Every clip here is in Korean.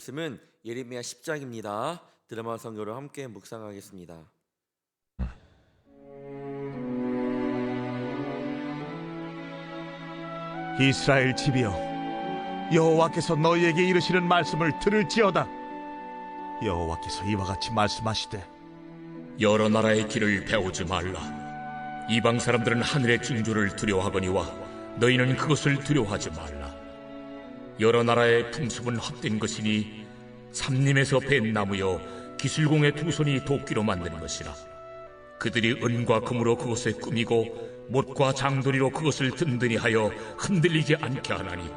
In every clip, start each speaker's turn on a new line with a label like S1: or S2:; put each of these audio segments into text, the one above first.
S1: 말씀은 예레미야 10장입니다. 드라마 성경으로 함께 묵상하겠습니다.
S2: 이스라엘 집이여, 여호와께서 너희에게 이르시는 말씀을 들을지어다. 여호와께서 이와 같이 말씀하시되,
S3: 여러 나라의 길을 배우지 말라. 이방 사람들은 하늘의 징조를 두려워하거니와 너희는 그것을 두려워하지 말라. 여러 나라의 풍습은 헛된 것이니 삼림에서 벤 나무여 기술공의 두 손이 도끼로 만든 것이라. 그들이 은과 금으로 그것에 꾸미고 못과 장도리로 그것을 든든히 하여 흔들리지 않게 하나니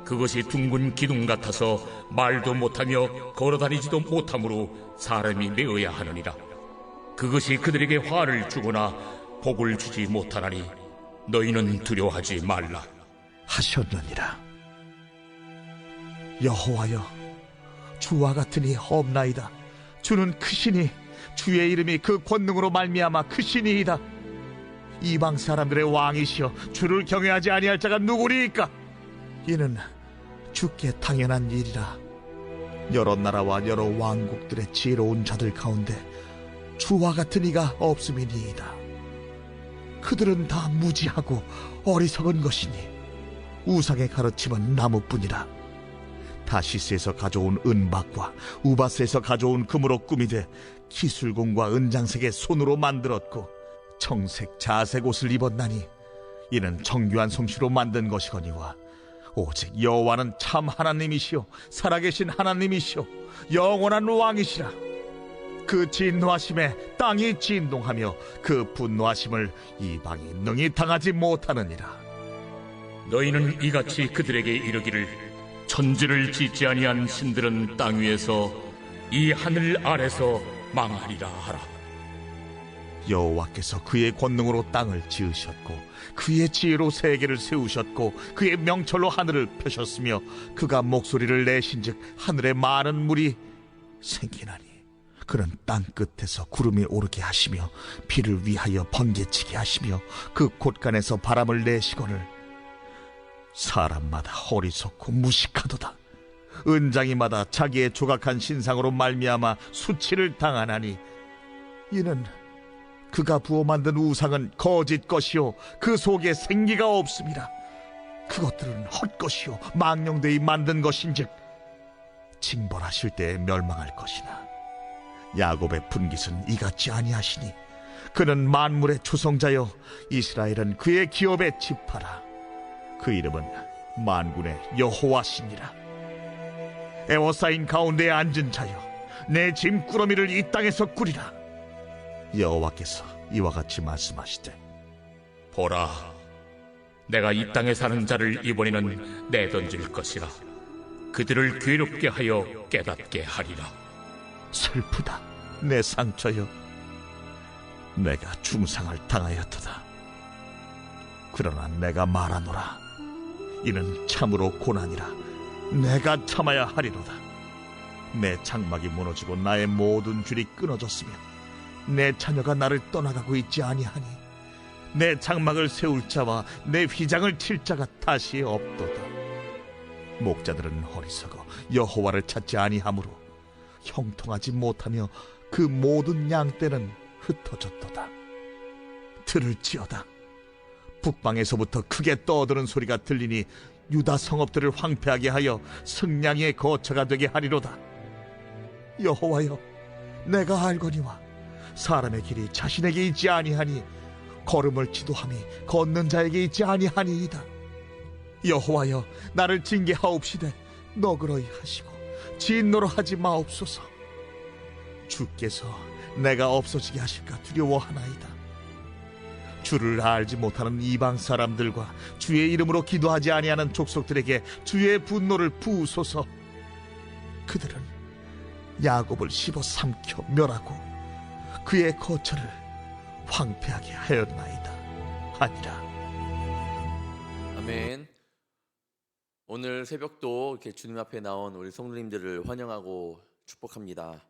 S3: 그것이 둥근 기둥 같아서 말도 못하며 걸어다니지도 못하므로 사람이 메어야 하느니라. 그것이 그들에게 화를 주거나 복을 주지 못하나니 너희는 두려워하지 말라
S2: 하셨느니라. 여호와여, 주와 같으니 없나이다. 주는 크시니 주의 이름이 그 권능으로 말미암아 크시니이다. 이방 사람들의 왕이시여, 주를 경외하지 아니할 자가 누구리이까? 이는 주께 당연한 일이라. 여러 나라와 여러 왕국들의 지혜로운 자들 가운데 주와 같은 이가 없음이니이다. 그들은 다 무지하고 어리석은 것이니 우상의 가르침은 나무뿐이라. 다시스에서 가져온 은박과 우바스에서 가져온 금으로 꾸미되 기술공과 은장색의 손으로 만들었고 청색 자색 옷을 입었나니 이는 정교한 솜씨로 만든 것이거니와 오직 여호와는 참 하나님이시요 살아계신 하나님이시요 영원한 왕이시라. 그 진노하심에 땅이 진동하며 그 분노하심을 이방이 능히 당하지 못하느니라.
S3: 너희는 이같이 그들에게 이르기를 천지를 짓지 아니한 신들은 땅 위에서 이 하늘 아래서 망하리라 하라.
S2: 여호와께서 그의 권능으로 땅을 지으셨고 그의 지혜로 세계를 세우셨고 그의 명철로 하늘을 펴셨으며 그가 목소리를 내신즉 하늘에 많은 물이 생기나니 그는 땅 끝에서 구름이 오르게 하시며 비를 위하여 번개치게 하시며 그 곳간에서 바람을 내시거늘 사람마다 어리석고 무식하도다. 은장이마다 자기의 조각한 신상으로 말미암아 수치를 당하나니 이는 그가 부어 만든 우상은 거짓 것이요 그 속에 생기가 없음이라. 그것들은 헛것이요 망령되이 만든 것인즉 징벌하실 때에 멸망할 것이나 야곱의 분깃은 이같이 아니하시니 그는 만물의 조성자여 이스라엘은 그의 기업의 지파라. 그 이름은 만군의 여호와시니라. 에워싸인 가운데에 앉은 자여, 내 짐꾸러미를 이 땅에서 꾸리라. 여호와께서 이와 같이 말씀하시되,
S3: 보라, 내가 이 땅에 사는 자를 이번에는 내던질 것이라. 그들을 괴롭게 하여 깨닫게 하리라.
S2: 슬프다 내 상처여, 내가 중상을 당하였도다. 그러나 내가 말하노라. 이는 참으로 고난이라. 내가 참아야 하리로다. 내 장막이 무너지고 나의 모든 줄이 끊어졌으며 내 자녀가 나를 떠나가고 있지 아니하니 내 장막을 세울 자와 내 휘장을 칠 자가 다시 없도다. 목자들은 어리석어 여호와를 찾지 아니하므로 형통하지 못하며 그 모든 양떼는 흩어졌도다. 들을지어다. 북방에서부터 크게 떠드는 소리가 들리니 유다 성읍들을 황폐하게 하여 승냥이의 거처가 되게 하리로다. 여호와여, 내가 알거니와 사람의 길이 자신에게 있지 아니하니 걸음을 지도함이 걷는 자에게 있지 아니하니이다. 여호와여, 나를 징계하옵시되 너그러이 하시고 진노로 하지 마옵소서. 주께서 내가 없어지게 하실까 두려워하나이다. 주를 알지 못하는 이방 사람들과 주의 이름으로 기도하지 아니하는 족속들에게 주의 분노를 부으소서. 그들은 야곱을 씹어 삼켜 멸하고 그의 거처를 황폐하게 하였나이다 하니라.
S1: 아멘. 오늘 새벽도 이렇게 주님 앞에 나온 우리 성도님들을 환영하고 축복합니다.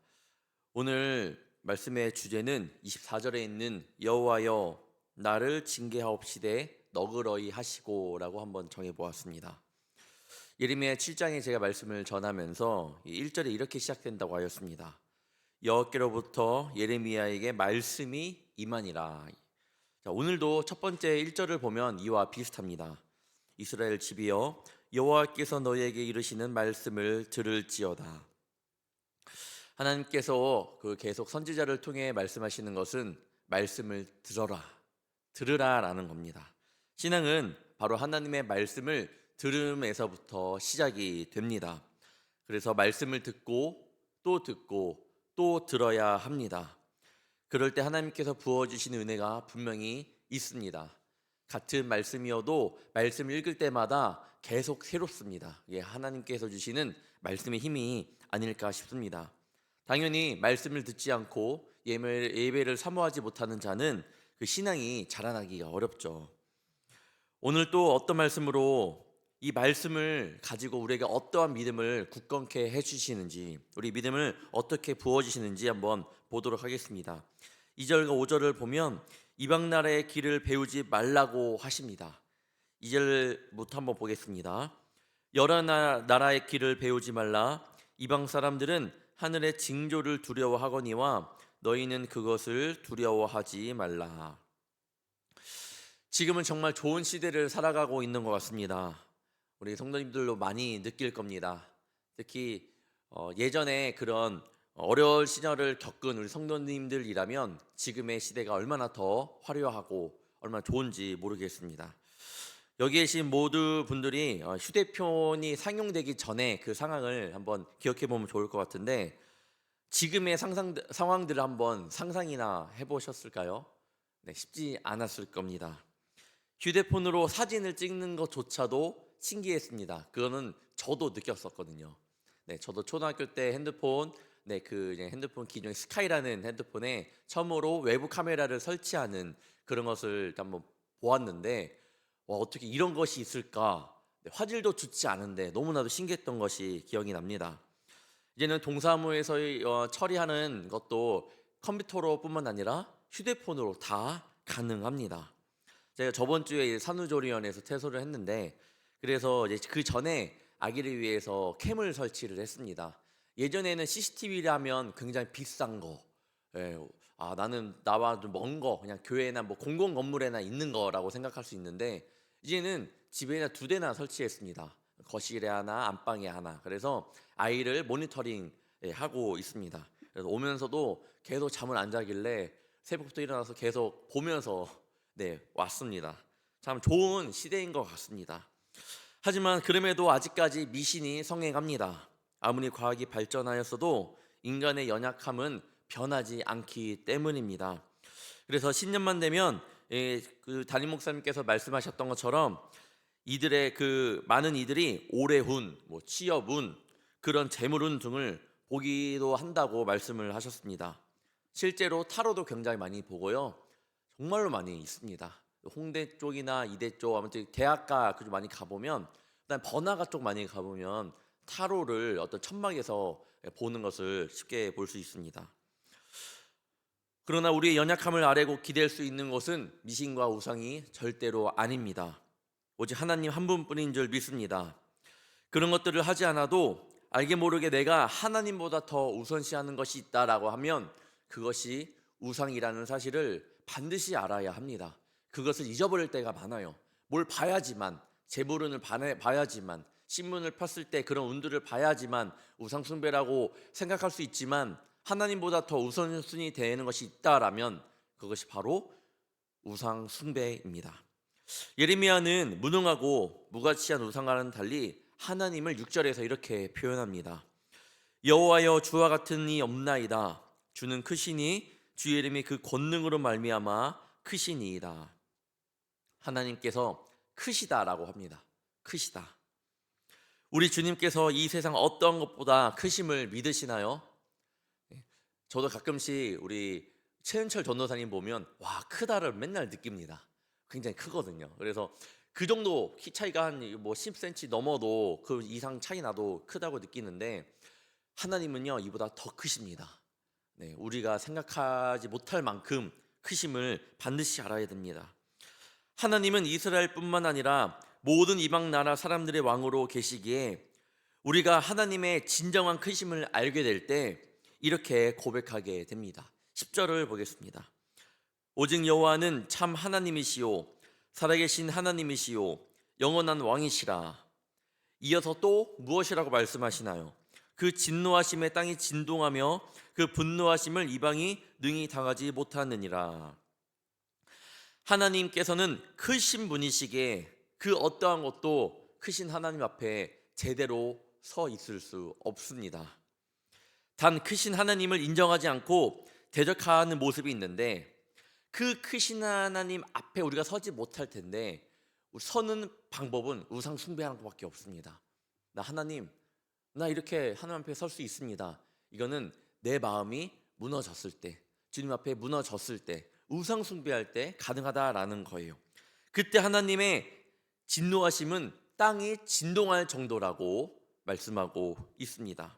S1: 오늘 말씀의 주제는 24절에 있는 여호와여 나를 징계하옵시되 너그러이 하시고 라고 한번 정해보았습니다. 예레미야 7장에 제가 말씀을 전하면서 1절에 이렇게 시작된다고 하였습니다. 여호와께로부터 예레미야에게 말씀이 임하니라. 자, 오늘도 첫 번째 1절을 보면 이와 비슷합니다. 이스라엘 집이여, 여호와께서 너희에게 이르시는 말씀을 들을지어다. 하나님께서 계속 선지자를 통해 말씀하시는 것은 말씀을 들으라라는 겁니다. 신앙은 바로 하나님의 말씀을 들음에서부터 시작이 됩니다. 그래서 말씀을 듣고 또 들어야 합니다. 그럴 때 하나님께서 부어주신 은혜가 분명히 있습니다. 같은 말씀이어도 말씀 읽을 때마다 계속 새롭습니다. 이게 하나님께서 주시는 말씀의 힘이 아닐까 싶습니다. 당연히 말씀을 듣지 않고 예배를 사모하지 못하는 자는 그 신앙이 자라나기가 어렵죠. 오늘 또 어떤 말씀으로 이 말씀을 가지고 우리에게 어떠한 믿음을 굳건케 해주시는지, 우리 믿음을 어떻게 부어주시는지 한번 보도록 하겠습니다. 2절과 5절을 보면 이방 나라의 길을 배우지 말라고 하십니다. 2절부터 한번 보겠습니다. 여러 나라의 길을 배우지 말라. 이방 사람들은 하늘의 징조를 두려워하거니와 너희는 그것을 두려워하지 말라. 지금은 정말 좋은 시대를 살아가고 있는 것 같습니다. 우리 성도님들도 많이 느낄 겁니다. 특히 예전에 그런 어려운 시절을 겪은 우리 성도님들이라면 지금의 시대가 얼마나 더 화려하고 얼마나 좋은지 모르겠습니다. 여기 계신 모두 분들이 휴대폰이 상용되기 전에 그 상황을 한번 기억해 보면 좋을 것 같은데, 지금의 상황들을 한번 상상이나 해보셨을까요? 네, 쉽지 않았을 겁니다. 휴대폰으로 사진을 찍는 것조차도 신기했습니다. 그거는 저도 느꼈었거든요. 네, 저도 초등학교 때 핸드폰 기종의 스카이라는 핸드폰에 처음으로 외부 카메라를 설치하는 그런 것을 한번 보았는데, 어떻게 이런 것이 있을까? 네, 화질도 좋지 않은데 너무나도 신기했던 것이 기억이 납니다. 이제는 동사무에서 처리하는 것도 컴퓨터로 뿐만 아니라 휴대폰으로 다 가능합니다. 제가 저번 주에 산후조리원에서 퇴소를 했는데, 그래서 이제 그 전에 아기를 위해서 캠을 설치를 했습니다. 예전에는 CCTV라면 굉장히 비싼 거, 나는 나와 좀 먼 거, 그냥 교회나 뭐 공공 건물에나 있는 거라고 생각할 수 있는데, 이제는 집에나 2대나 설치했습니다. 거실에 하나, 안방에 하나. 그래서 아이를 모니터링 하고 있습니다. 그래서 오면서도 계속 잠을 안 자길래 새벽부터 일어나서 계속 보면서 왔습니다. 참 좋은 시대인 것 같습니다. 하지만 그럼에도 아직까지 미신이 성행합니다. 아무리 과학이 발전하였어도 인간의 연약함은 변하지 않기 때문입니다. 그래서 신년만 되면 그 담임 목사님께서 말씀하셨던 것처럼 이들의 많은 이들이 오래훈, 취업운, 그런 재물운 등을 보기도 한다고 말씀을 하셨습니다. 실제로 타로도 굉장히 많이 보고요. 정말로 많이 있습니다. 홍대 쪽이나 이대 쪽, 아무튼 대학가 그쪽 많이 가보면, 그다음 번화가 쪽 많이 가보면 타로를 어떤 천막에서 보는 것을 쉽게 볼 수 있습니다. 그러나 우리의 연약함을 아뢰고 기댈 수 있는 것은 미신과 우상이 절대로 아닙니다. 오직 하나님 한 분뿐인 줄 믿습니다. 그런 것들을 하지 않아도 알게 모르게 내가 하나님보다 더 우선시하는 것이 있다라고 하면 그것이 우상이라는 사실을 반드시 알아야 합니다. 그것을 잊어버릴 때가 많아요. 뭘 봐야지만, 재물운을 봐야지만, 신문을 폈을 때 그런 운들을 봐야지만 우상 숭배라고 생각할 수 있지만, 하나님보다 더 우선순위 되는 것이 있다라면 그것이 바로 우상 숭배입니다. 예레미야는 무능하고 무가치한 우상과는 달리 하나님을 6절에서 이렇게 표현합니다. 여호와여, 주와 같은 이 없나이다. 주는 크시니 주의 이름이 그 권능으로 말미암아 크시니이다. 하나님께서 크시다라고 합니다. 크시다. 우리 주님께서 이 세상 어떤 것보다 크심을 믿으시나요? 저도 가끔씩 우리 최은철 전도사님 보면 와, 크다를 맨날 느낍니다. 굉장히 크거든요. 그래서 그 정도 키 차이가 한 10cm 넘어도 그 이상 차이 나도 크다고 느끼는데, 하나님은요 이보다 더 크십니다. 우리가 생각하지 못할 만큼 크심을 반드시 알아야 됩니다. 하나님은 이스라엘뿐만 아니라 모든 이방 나라 사람들의 왕으로 계시기에 우리가 하나님의 진정한 크심을 알게 될 때 이렇게 고백하게 됩니다. 10절을 보겠습니다. 오직 여호와는 참 하나님이시요 살아계신 하나님이시요 영원한 왕이시라. 이어서 또 무엇이라고 말씀하시나요? 그 진노하심에 땅이 진동하며 그 분노하심을 이방이 능히 당하지 못하느니라. 하나님께서는 크신 분이시기에 그 어떠한 것도 크신 하나님 앞에 제대로 서 있을 수 없습니다. 단 크신 하나님을 인정하지 않고 대적하는 모습이 있는데 그 크신 하나님 앞에 우리가 서지 못할 텐데 서는 방법은 우상 숭배하는 것밖에 없습니다. 하나님, 나 이렇게 하나님 앞에 설 수 있습니다. 이거는 내 마음이 무너졌을 때, 주님 앞에 무너졌을 때, 우상 숭배할 때 가능하다라는 거예요. 그때 하나님의 진노하심은 땅이 진동할 정도라고 말씀하고 있습니다.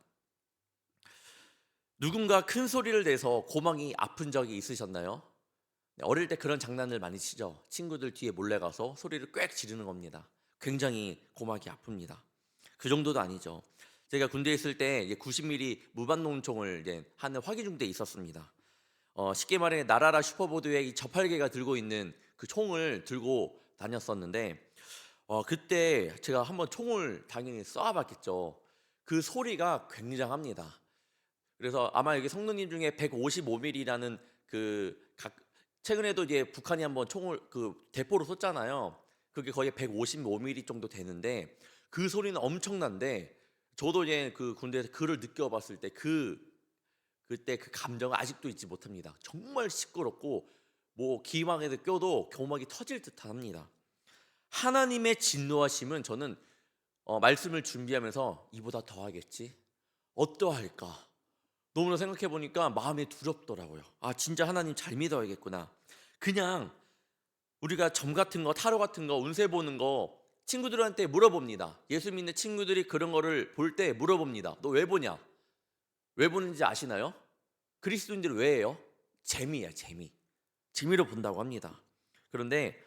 S1: 누군가 큰 소리를 내서 고막이 아픈 적이 있으셨나요? 어릴 때 그런 장난을 많이 치죠. 친구들 뒤에 몰래 가서 소리를 꽥 지르는 겁니다. 굉장히 고막이 아픕니다. 그 정도도 아니죠. 제가 군대에 있을 때 90mm 무반동총을 하는 화기중대에 있었습니다. 쉽게 말해 나라라 슈퍼보드의 이 저팔계가 들고 있는 그 총을 들고 다녔었는데 그때 제가 한번 총을 당연히 쏴봤겠죠. 그 소리가 굉장합니다. 그래서 아마 여기 성도님 중에 155mm라는 최근에도 이제 북한이 한번 총을 대포로 쏘잖아요. 그게 거의 155mm 정도 되는데 그 소리는 엄청난데 저도 이제 그 군대에서 그를 느껴봤을 때 그때 그 감정을 아직도 잊지 못합니다. 정말 시끄럽고 뭐 기막에도 껴도 고막이 터질 듯합니다. 하나님의 진노하심은 저는 말씀을 준비하면서 이보다 더 하겠지? 어떠할까? 너무나 생각해 보니까 마음이 두렵더라고요. 진짜 하나님 잘 믿어야겠구나. 그냥 우리가 점 같은 거, 타로 같은 거, 운세 보는 거 친구들한테 물어봅니다. 예수 믿는 친구들이 그런 거를 볼 때 물어봅니다. 너 왜 보냐? 왜 보는지 아시나요? 그리스도인들은 왜 해요? 재미야, 재미. 재미로 본다고 합니다. 그런데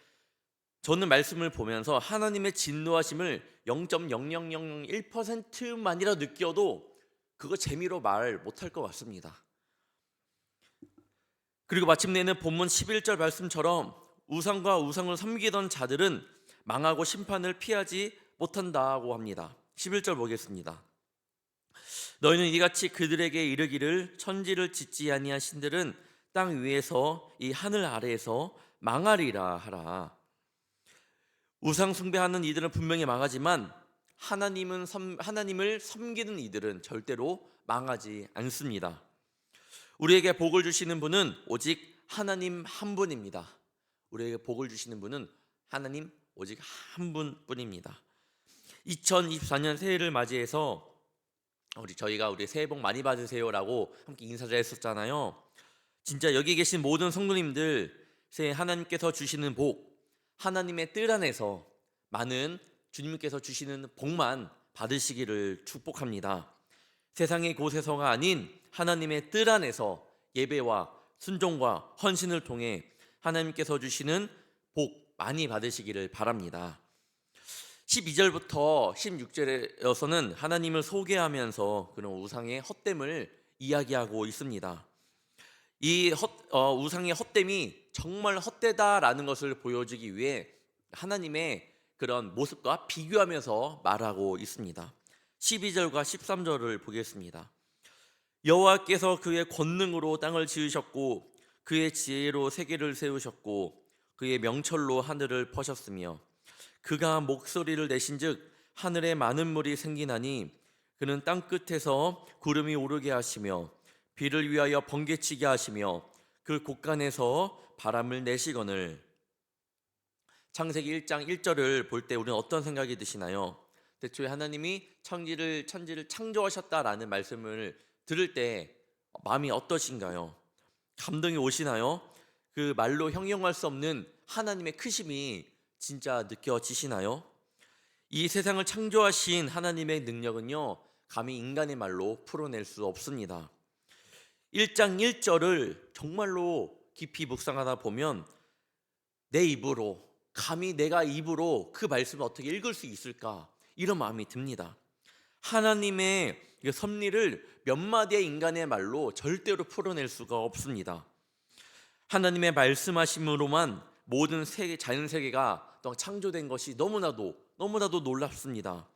S1: 저는 말씀을 보면서 하나님의 진노하심을 0.00001%만이라 느껴도 그거 재미로 말 못할 것 같습니다. 그리고 마침내는 본문 11절 말씀처럼 우상과 우상을 섬기던 자들은 망하고 심판을 피하지 못한다고 합니다. 11절 보겠습니다. 너희는 이같이 그들에게 이르기를 천지를 짓지 아니한 신들은 땅 위에서 이 하늘 아래에서 망하리라 하라. 우상 숭배하는 이들은 분명히 망하지만 하나님을 섬기는 이들은 절대로 망하지 않습니다. 우리에게 복을 주시는 분은 오직 하나님 한 분입니다. 우리에게 복을 주시는 분은 하나님 오직 한 분뿐입니다. 2024년 새해를 맞이해서 저희가 우리 새해 복 많이 받으세요라고 함께 인사를 했었잖아요. 진짜 여기 계신 모든 성도님들 새해 하나님께서 주시는 복, 하나님의 뜻 안에서 많은 주님께서 주시는 복만 받으시기를 축복합니다. 세상의 곳에서가 아닌 하나님의 뜻 안에서 예배와 순종과 헌신을 통해 하나님께서 주시는 복 많이 받으시기를 바랍니다. 12절부터 16절에서는 하나님을 소개하면서 그런 우상의 헛됨을 이야기하고 있습니다. 이 우상의 헛됨이 정말 헛되다라는 것을 보여주기 위해 하나님의 그런 모습과 비교하면서 말하고 있습니다. 12절과 13절을 보겠습니다. 여호와께서 그의 권능으로 땅을 지으셨고 그의 지혜로 세계를 세우셨고 그의 명철로 하늘을 퍼셨으며 그가 목소리를 내신즉 하늘에 많은 물이 생기나니 그는 땅 끝에서 구름이 오르게 하시며 비를 위하여 번개치게 하시며 그 곳간에서 바람을 내시거늘. 창세기 1장 1절을 볼 때 우리는 어떤 생각이 드시나요? 대초에 하나님이 천지를 창조하셨다라는 말씀을 들을 때 마음이 어떠신가요? 감동이 오시나요? 그 말로 형용할 수 없는 하나님의 크심이 진짜 느껴지시나요? 이 세상을 창조하신 하나님의 능력은요 감히 인간의 말로 풀어낼 수 없습니다. 1장 1절을 정말로 깊이 묵상하다 보면 내 입으로 감히 내가 입으로 그 말씀을 어떻게 읽을 수 있을까? 이런 마음이 듭니다. 하나님의 섭리를 몇 마디의 인간의 말로 절대로 풀어낼 수가 없습니다. 하나님의 말씀하심으로만 모든 자연 세계가 또 창조된 것이 너무나도 놀랍습니다.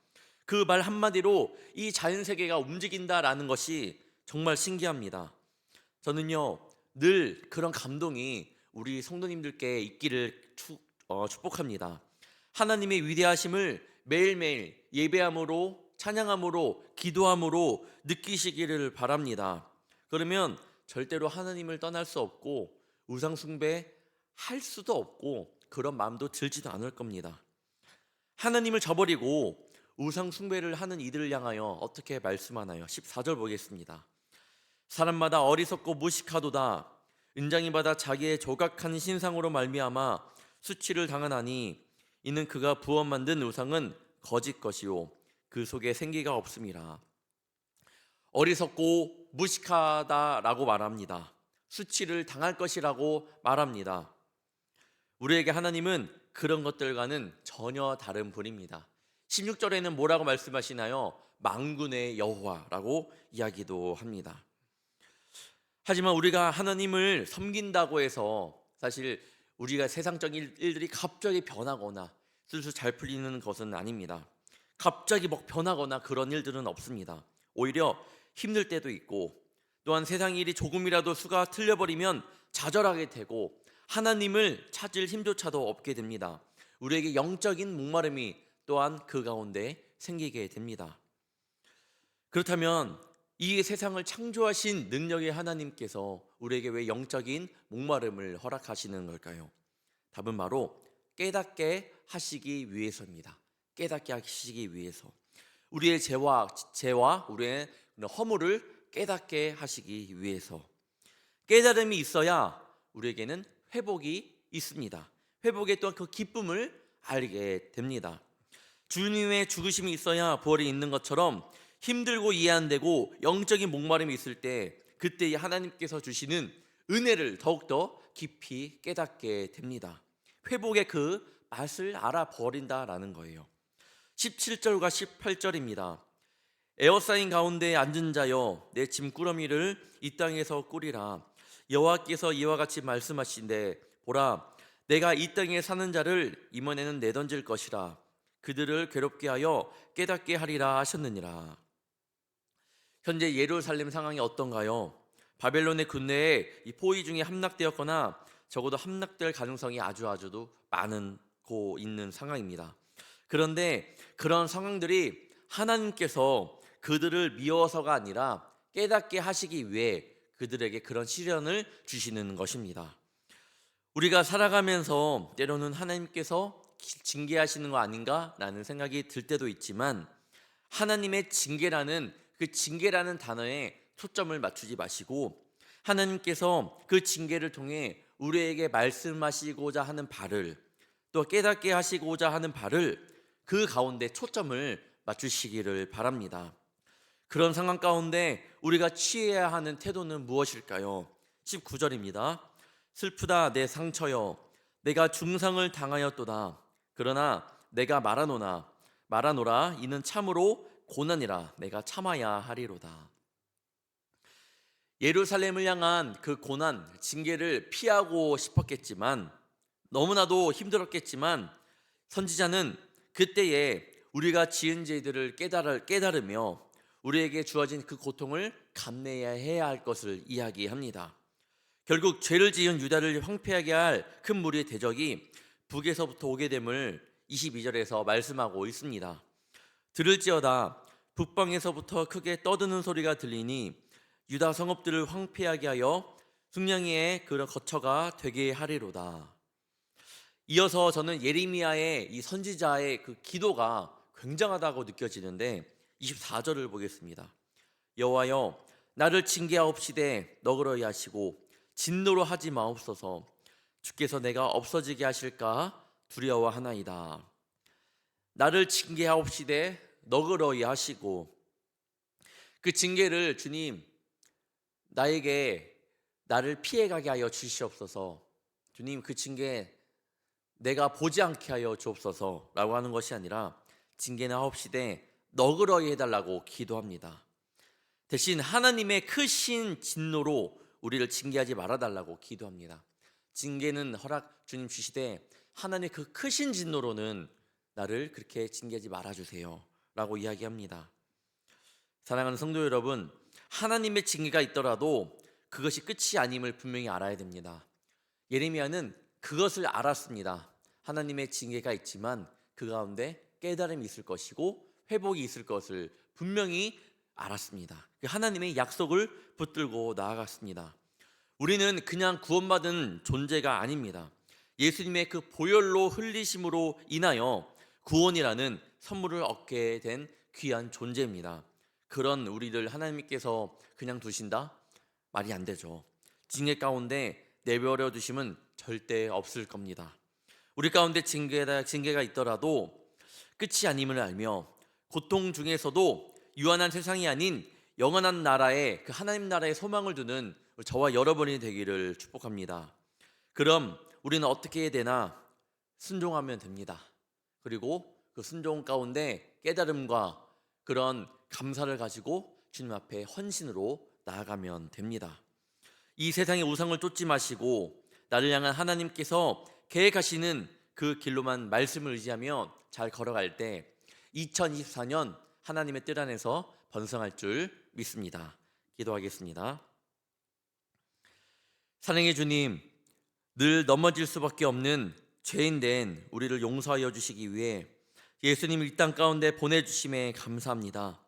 S1: 그 말 한마디로 이 자연 세계가 움직인다라는 것이 정말 신기합니다. 저는요, 늘 그런 감동이 우리 성도님들께 있기를 축복합니다. 하나님의 위대하심을 매일매일 예배함으로, 찬양함으로, 기도함으로 느끼시기를 바랍니다. 그러면 절대로 하나님을 떠날 수 없고 우상 숭배할 수도 없고 그런 마음도 들지도 않을 겁니다. 하나님을 저버리고 우상 숭배를 하는 이들을 향하여 어떻게 말씀하나요? 14절 보겠습니다. 사람마다 어리석고 무식하도다. 은장이 받아 자기의 조각한 신상으로 말미암아 수치를 당하나니 이는 그가 부어 만든 우상은 거짓 것이요 그 속에 생기가 없음이라. 어리석고 무식하다라고 말합니다. 수치를 당할 것이라고 말합니다. 우리에게 하나님은 그런 것들과는 전혀 다른 분입니다. 16절에는 뭐라고 말씀하시나요? 만군의 여호와라고 이야기도 합니다. 하지만 우리가 하나님을 섬긴다고 해서 사실 우리가 세상적인 일들이 갑자기 변하거나 슬슬 잘 풀리는 것은 아닙니다. 갑자기 막 변하거나 그런 일들은 없습니다. 오히려 힘들 때도 있고 또한 세상 일이 조금이라도 수가 틀려버리면 좌절하게 되고 하나님을 찾을 힘조차도 없게 됩니다. 우리에게 영적인 목마름이 또한 그 가운데 생기게 됩니다. 그렇다면 이 세상을 창조하신 능력의 하나님께서 우리에게 왜 영적인 목마름을 허락하시는 걸까요? 답은 바로 깨닫게 하시기 위해서입니다. 깨닫게 하시기 위해서. 우리의 죄와 우리의 허물을 깨닫게 하시기 위해서. 깨달음이 있어야 우리에게는 회복이 있습니다. 회복의 또한 그 기쁨을 알게 됩니다. 주님의 죽으심이 있어야 부활이 있는 것처럼 힘들고 이해 안 되고 영적인 목마름이 있을 때 그때 하나님께서 주시는 은혜를 더욱더 깊이 깨닫게 됩니다. 회복의 그 맛을 알아버린다라는 거예요. 17절과 18절입니다. 에워싸인 가운데 앉은 자여 내 짐꾸러미를 이 땅에서 꾸리라. 여호와께서 이와 같이 말씀하신대 보라 내가 이 땅에 사는 자를 이번에는 내던질 것이라. 그들을 괴롭게 하여 깨닫게 하리라 하셨느니라. 현재 예루살렘 상황이 어떤가요? 바벨론의 군대에 이 포위 중에 함락되었거나 적어도 함락될 가능성이 아주도 많고 있는 상황입니다. 그런데 그런 상황들이 하나님께서 그들을 미워서가 아니라 깨닫게 하시기 위해 그들에게 그런 시련을 주시는 것입니다. 우리가 살아가면서 때로는 하나님께서 징계하시는 거 아닌가라는 생각이 들 때도 있지만 하나님의 징계라는 그 징계라는 단어에 초점을 맞추지 마시고 하나님께서 그 징계를 통해 우리에게 말씀하시고자 하는 바를 또 깨닫게 하시고자 하는 바를 그 가운데 초점을 맞추시기를 바랍니다. 그런 상황 가운데 우리가 취해야 하는 태도는 무엇일까요? 19절입니다. 슬프다 내 상처여 내가 중상을 당하였도다. 그러나 내가 말하노라 이는 참으로 고난이라 내가 참아야 하리로다. 예루살렘을 향한 그 고난, 징계를 피하고 싶었겠지만 너무나도 힘들었겠지만 선지자는 그때에 우리가 지은 죄들을 깨달으며 우리에게 주어진 그 고통을 감내해야 할 것을 이야기합니다. 결국 죄를 지은 유다를 황폐하게 할 큰 무리의 대적이 북에서부터 오게 됨을 22절에서 말씀하고 있습니다. 들을지어다 북방에서부터 크게 떠드는 소리가 들리니 유다 성읍들을 황폐하게 하여 승냥이의 그런 거처가 되게 하리로다. 이어서 저는 예레미야의 이 선지자의 그 기도가 굉장하다고 느껴지는데 24절을 보겠습니다. 여호와여 나를 징계하옵시되 너그러이 하시고 진노로 하지 마옵소서. 주께서 내가 없어지게 하실까 두려워하나이다. 나를 징계하옵시되 너그러이 하시고 그 징계를 주님 나에게 나를 피해가게 하여 주시옵소서. 주님 그 징계 내가 보지 않게 하여 주옵소서라고 하는 것이 아니라 징계는 하옵시되 너그러이 해달라고 기도합니다. 대신 하나님의 크신 진노로 우리를 징계하지 말아달라고 기도합니다. 징계는 허락 주님 주시되 하나님의 그 크신 진노로는 나를 그렇게 징계하지 말아주세요 라고 이야기합니다. 사랑하는 성도 여러분, 하나님의 징계가 있더라도 그것이 끝이 아님을 분명히 알아야 됩니다. 예레미야는 그것을 알았습니다. 하나님의 징계가 있지만 그 가운데 깨달음이 있을 것이고 회복이 있을 것을 분명히 알았습니다. 하나님의 약속을 붙들고 나아갔습니다. 우리는 그냥 구원받은 존재가 아닙니다. 예수님의 그 보혈로 흘리심으로 인하여 구원이라는 선물을 얻게 된 귀한 존재입니다. 그런 우리를 하나님께서 그냥 두신다? 말이 안 되죠. 징계 가운데 내버려 두심은 절대 없을 겁니다. 우리 가운데 징계가 있더라도 끝이 아님을 알며 고통 중에서도 유한한 세상이 아닌 영원한 나라에 그 하나님 나라의 소망을 두는 저와 여러분이 되기를 축복합니다. 그럼 우리는 어떻게 해야 되나? 순종하면 됩니다. 그리고 그 순종 가운데 깨달음과 그런 감사를 가지고 주님 앞에 헌신으로 나아가면 됩니다. 이 세상의 우상을 쫓지 마시고 나를 향한 하나님께서 계획하시는 그 길로만 말씀을 의지하며 잘 걸어갈 때 2024년 하나님의 뜻 안에서 번성할 줄 믿습니다. 기도하겠습니다. 사랑의 주님, 늘 넘어질 수밖에 없는 죄인된 우리를 용서하여 주시기 위해 예수님을 이 땅 가운데 보내주심에 감사합니다.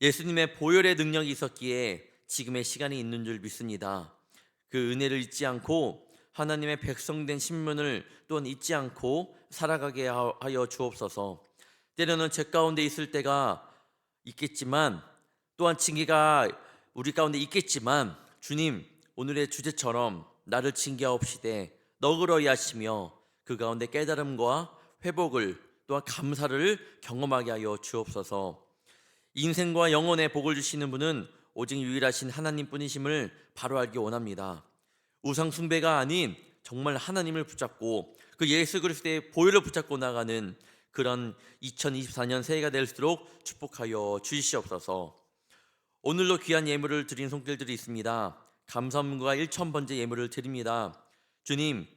S1: 예수님의 보혈의 능력이 있었기에 지금의 시간이 있는 줄 믿습니다. 그 은혜를 잊지 않고 하나님의 백성된 신분을 또한 잊지 않고 살아가게 하여 주옵소서. 때로는 죄 가운데 있을 때가 있겠지만 또한 징계가 우리 가운데 있겠지만 주님, 오늘의 주제처럼 나를 징계하옵시되 너그러이 하시며 그 가운데 깨달음과 회복을 또한 감사를 경험하게 하여 주옵소서. 인생과 영혼의 복을 주시는 분은 오직 유일하신 하나님뿐이심을 바로 알기 원합니다. 우상 숭배가 아닌 정말 하나님을 붙잡고 그 예수 그리스도의 보혈을 붙잡고 나가는 그런 2024년 새해가 될수록 축복하여 주시옵소서. 오늘도 귀한 예물을 드린 손길들이 있습니다. 감사문과 1000번째 예물을 드립니다. 주님,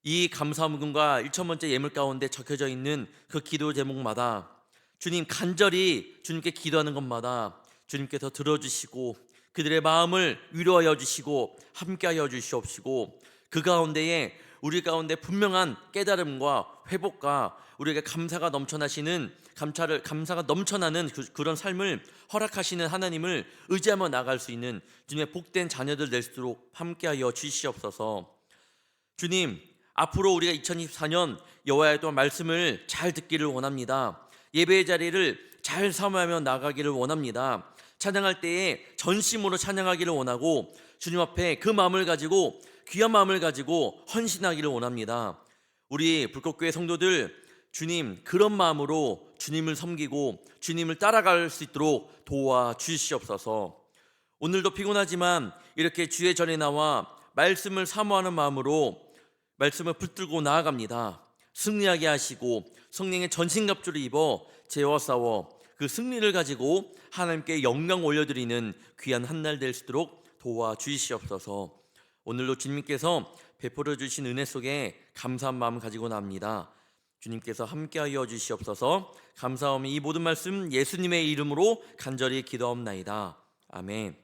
S1: 이 감사문과 1000번째 예물 가운데 적혀져 있는 그 기도 제목마다 주님 간절히 주님께 기도하는 것마다 주님께서 들어주시고 그들의 마음을 위로하여 주시고 함께하여 주시옵시고 그 가운데에 우리 가운데 분명한 깨달음과 회복과 우리에게 감사가 넘쳐나는 그런 삶을 허락하시는 하나님을 의지하며 나갈 수 있는 주님의 복된 자녀들 될수록 함께하여 주시옵소서. 주님, 앞으로 우리가 2024년 여호와의 또 말씀을 잘 듣기를 원합니다. 예배의 자리를 잘 사모하며 나가기를 원합니다. 찬양할 때에 전심으로 찬양하기를 원하고 주님 앞에 그 마음을 가지고 귀한 마음을 가지고 헌신하기를 원합니다. 우리 불꽃교회 성도들, 주님 그런 마음으로 주님을 섬기고 주님을 따라갈 수 있도록 도와주시옵소서. 오늘도 피곤하지만 이렇게 주의 전에 나와 말씀을 사모하는 마음으로 말씀을 붙들고 나아갑니다. 승리하게 하시고 성령의 전신갑주를 입어 죄와 싸워 그 승리를 가지고 하나님께 영광 올려드리는 귀한 한 날 될 수 있도록 도와주시옵소서. 오늘도 주님께서 베풀어 주신 은혜 속에 감사한 마음 가지고 나옵니다. 주님께서 함께하여 주시옵소서. 감사하며 이 모든 말씀 예수님의 이름으로 간절히 기도하옵나이다. 아멘.